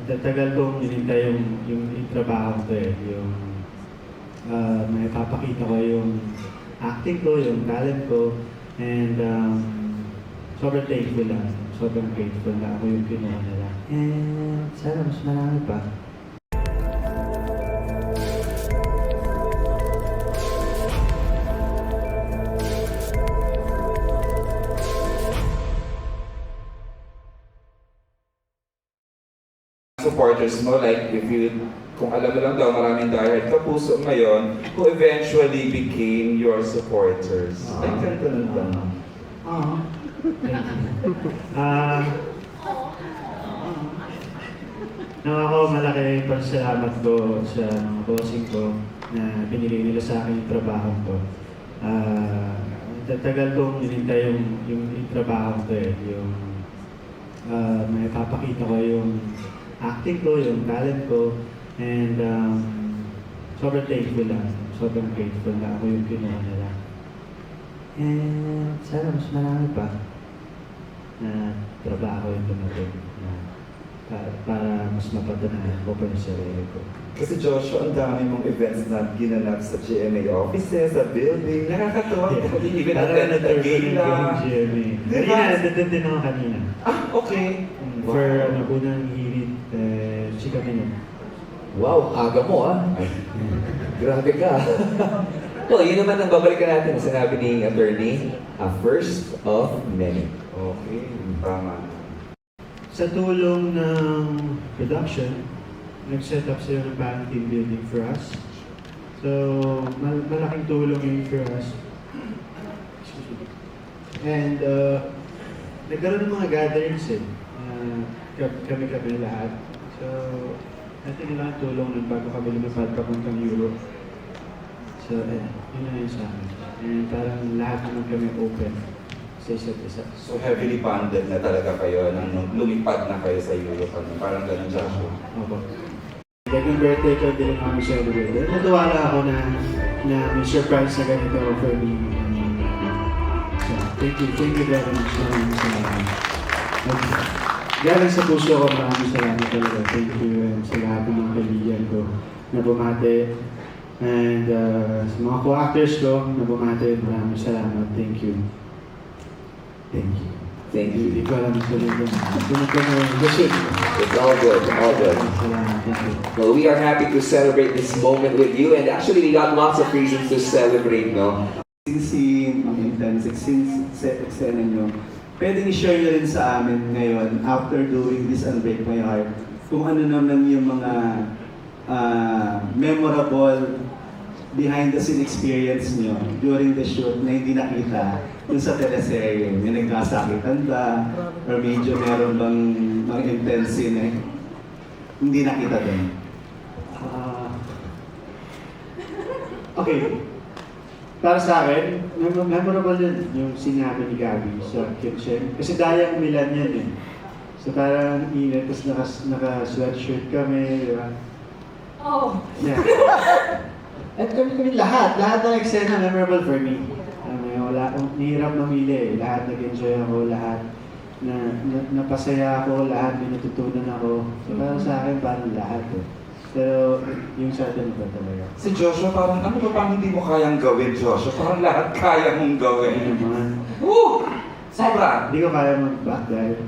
Tagal kong hinintay yung trabaho ko eh, yung may papakita ko yung acting ko, yung talent ko, and sobrang thankful lang, sobrang grateful na ako yung kinuha nila. And sana mas marami pa. Supporters mo, like if you, kung alam mo lang daw maraming diehard kapuso ngayon, who eventually became your supporters. Ay, ganito na ba? Ako malaki pasalamat ko sa mga bossing ko na binili nila sa akin yung trabaho ko. Tagal kong hinintay yung trabaho ko eh, yung may papakita ko yung acting ko, yung talent ko, and sobrang thankful lang, sobrang grateful na ako yung kinuha nila. And sana mas marami pa na trabaho yung dumating na para mas mapatunayan ko pa yung sarili ko. Kasi Joshua, ang dami mong events na ginanap sa GMA offices, sa building, nakakatawa. Even at the gala. Kanina, nandun din ako kanina. Ah, okay. For unang hirit, si Camino. Wow, aga mo ah. Grabe ka. Well, yun naman ang babalikan natin na sinabi ni attorney, a first of many. Okay, tama. Sa tulong ng production, nag-set up sila ng parang team building for us. So, malaking tulong yun for us. And nagkaroon ng mga gatherings eh. Kami lahat. So, natin nila ang tulong nun bago kami lumipad papuntang Europe. So, yun na yun sa amin. And parang lahat naman kami open sa isa't isa. So heavily bonded na talaga kayo nung lumipad na kayo sa Europe. Parang ganun, Joshua. Opo. Naging birthday ko, hindi lang kami celebrate. Natuwa lang ako na may surprise na ganito for me. So, thank you very much. Galing sa puso ko, maraming salamat talaga. Thank you and sa lahat ng kaibigan ko na bumate. And sa mga co-actors ko na bumate, maraming salamat. Thank you. Thank you. Thank you. Hindi ko alam sa lito. It's all good, all good. Salamat. Thank you. Well, we are happy to celebrate this moment with you, and actually we got lots of reasons to celebrate, no? Since ang intensive, since eksena nyo, pwedeng i-share nyo rin sa amin ngayon, after doing this Unbreak My Heart, kung ano naman yung mga memorable behind-the-scene experience nyo during the shoot na hindi nakita dun sa teleserye. May nagkasakitan ba? Or medyo meron bang mga intense scene na hindi nakita dun? Okay. Para sa akin, memorable yun yung sinabi ni Gabi sa kitchen. Kasi dayang Milan yan eh. So parang init, tapos naka-sweatshirt kami, di ba? Oh. Yeah. At kami lahat ng eksena memorable for me. Nihirap mamili eh. Lahat nag-enjoy ako, lahat napasaya ako, lahat may natutunan ako. So para sa akin, parang lahat eh. Pero yung sa atin ba talaga? Si Joshua, parang ano ba pang hindi mo kayang gawin, Joshua? Parang lahat kaya mong gawin. Ano naman? Sobra! Hindi ko kaya mag-back dahil.